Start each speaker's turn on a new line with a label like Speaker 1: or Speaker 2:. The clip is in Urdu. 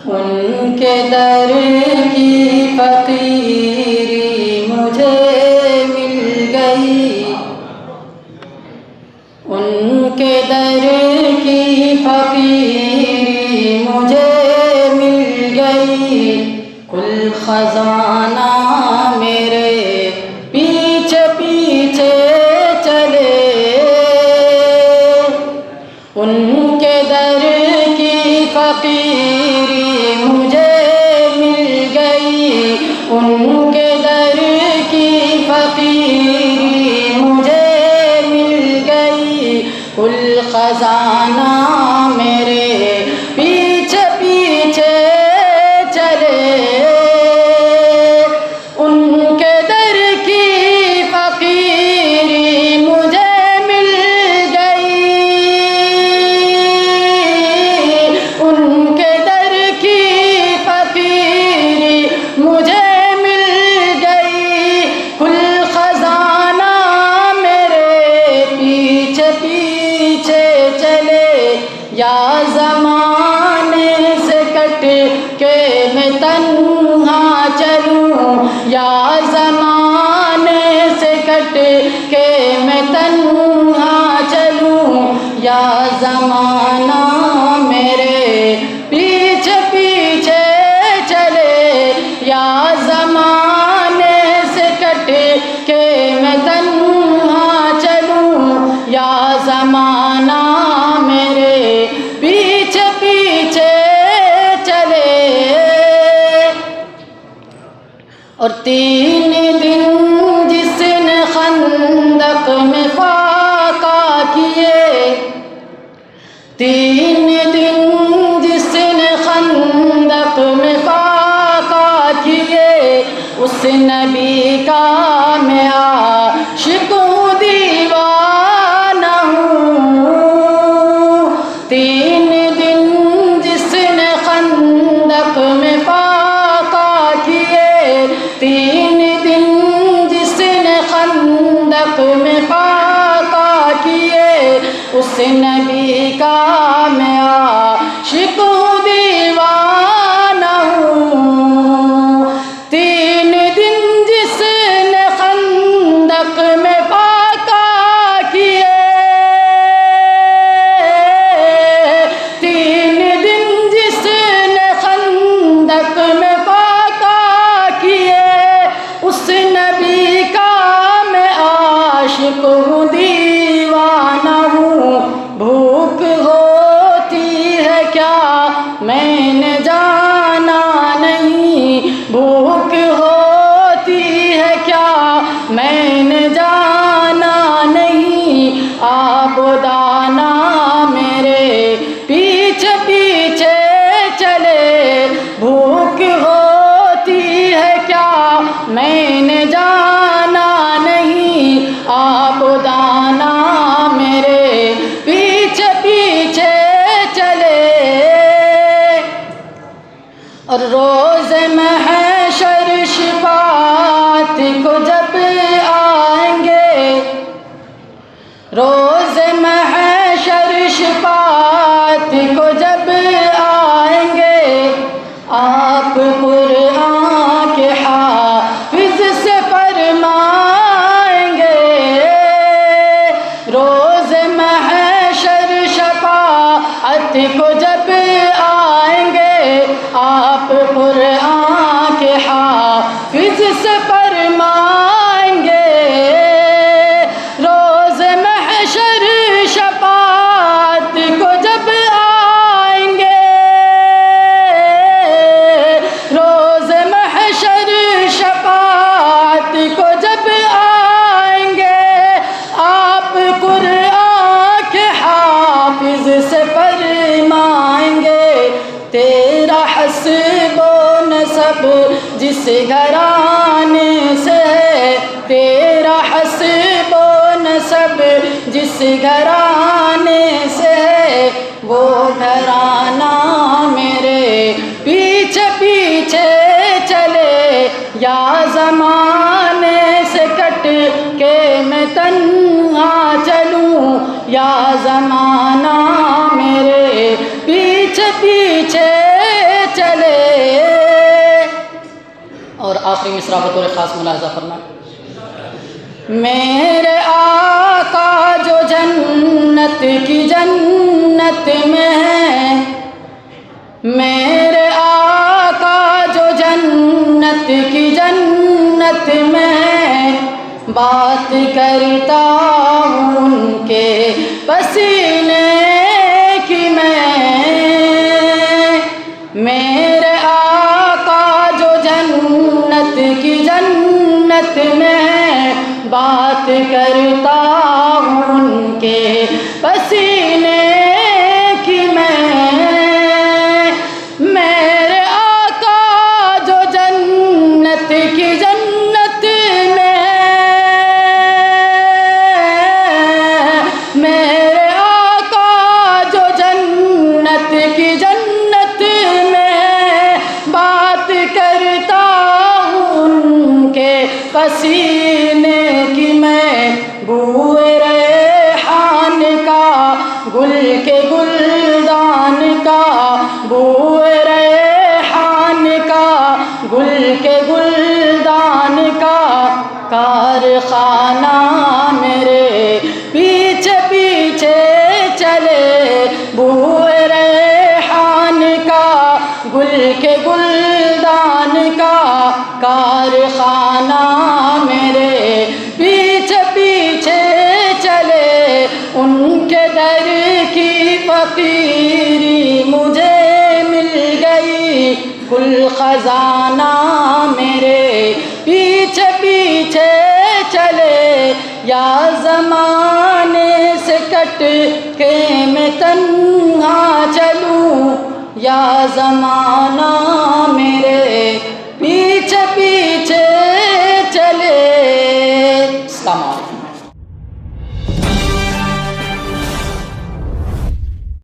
Speaker 1: ان کے در کی فقیری مجھے مل گئی، ان کے در کی فقیری مجھے مل گئی، کل خزانہ میرے پیچھے پیچھے چلے، ان کے در کی فقیری مجھے مل گئی، ان کے در کی فقیری مجھے مل گئی، کل خزانہ میرے پیچھے پیچھے چلے، ان کے در کی فقیری مجھے مل گئی، ان کے در کی فقیری مجھے مل گئی، کل خزانہ میرے پیچھے پیچھے چلے، یا زمانے سے کٹ کے میں تنہا چلوں، یا زمانے سے کٹ کے میں تنہا چلوں، یا زمانہ میرے پیچھے پیچھے چلے، یا زمانے سے کٹ کے میں تنہا چلوں، یا زمانہ میرے پیچھے پیچھے چلے، اور 3 دن جس نے خندق میں فاقہ کیے، 3 دن جس نے خندق میں فاقہ کیے، اس نبی کا میں عاشق ہوں دیوانہ ہوں، 3 دن جس نے خندق میں فاقہ کیے، 3 دن جس نے خندق میں فاقہ کیے، اس نبی کا میں عاشق ہوں دیوانہ ہوں، 3 دن جس نے خندق میں فاقہ کیے، 3 دن جس نے خندق میں فاقہ کیے، اس نبی کا میں عاشق ہوں دیوانہ ہوں، بھوک ہوتی ہے کیا میں نے جانا نہیں، بھوک ہوتی ہے کیا میں نے جانا نہیں، آب و دانہ میرے پیچھے پیچھے چلے، بھوک ہوتی ہے کیا میں نے جانا نہیں، آب و دانہ میرے پیچھے پیچھے چلے، اور روز محشر شفاعت کو جب آئیں گے، روز محشر شفاعت کو جب آئیں گے، آپ قرآن کے حافظ سے فرمائیں گے، روز محشر شفاعت کو جب آئیں گے، آپ قرآن کے حافظ سے فرمائیں گے، روز محشر شفاعت کو جب آئیں گے، روز محشر شفاعت کو جب آئیں گے، آپ قرآن کے حافظ سے فرمائیں گے، تیرا حسب و نسب جس گھرانے سے ہے، تیرا حسب و نسب جس گھرانے سے ہے، وہ گھرانہ میرے پیچھے پیچھے چلے، یا زمانے سے کٹ کے میں تنہا چلوں، یا زمانہ میرے پیچھے پیچھے چلے۔ آخری مصرع بطور خاص ملاحظہ فرمائیں۔ میرے آقا جو جنت کی جنت میں ہے، میرے آقا جو جنت کی جنت میں ہے، بات کرتا ہوں ان کے پسینے کی میں۔ میرے آقا جو جنت کی جنت میں ہے، بات کرتا ہوں ان کے پسینے کی میں۔ میرے آقا جو جنت کی جنت میں ہے، میرے آقا جو جنت کی جنت میں، بات کرتا ہوں ان کے پسینے کی میں۔ بوئے ریحان کا گل کے گلدان کا، بوئے ریحان کا گل کے گلدان کا، کارخانہ میرے پیچھے پیچھے چلے۔ بوئے ریحان کا گل کے گلدان کا، کارخانہ میرے پیچھے پیچھے چلے۔ ان کے در کی فقیری مجھے مل گئی، کل خزانہ میرے پیچھے پیچھے چلے۔ یا زمانے سے کٹ کے میں تنہا چلوں، یا زمانہ میرے پیچھے پیچھے چلے۔ السلام علیکم۔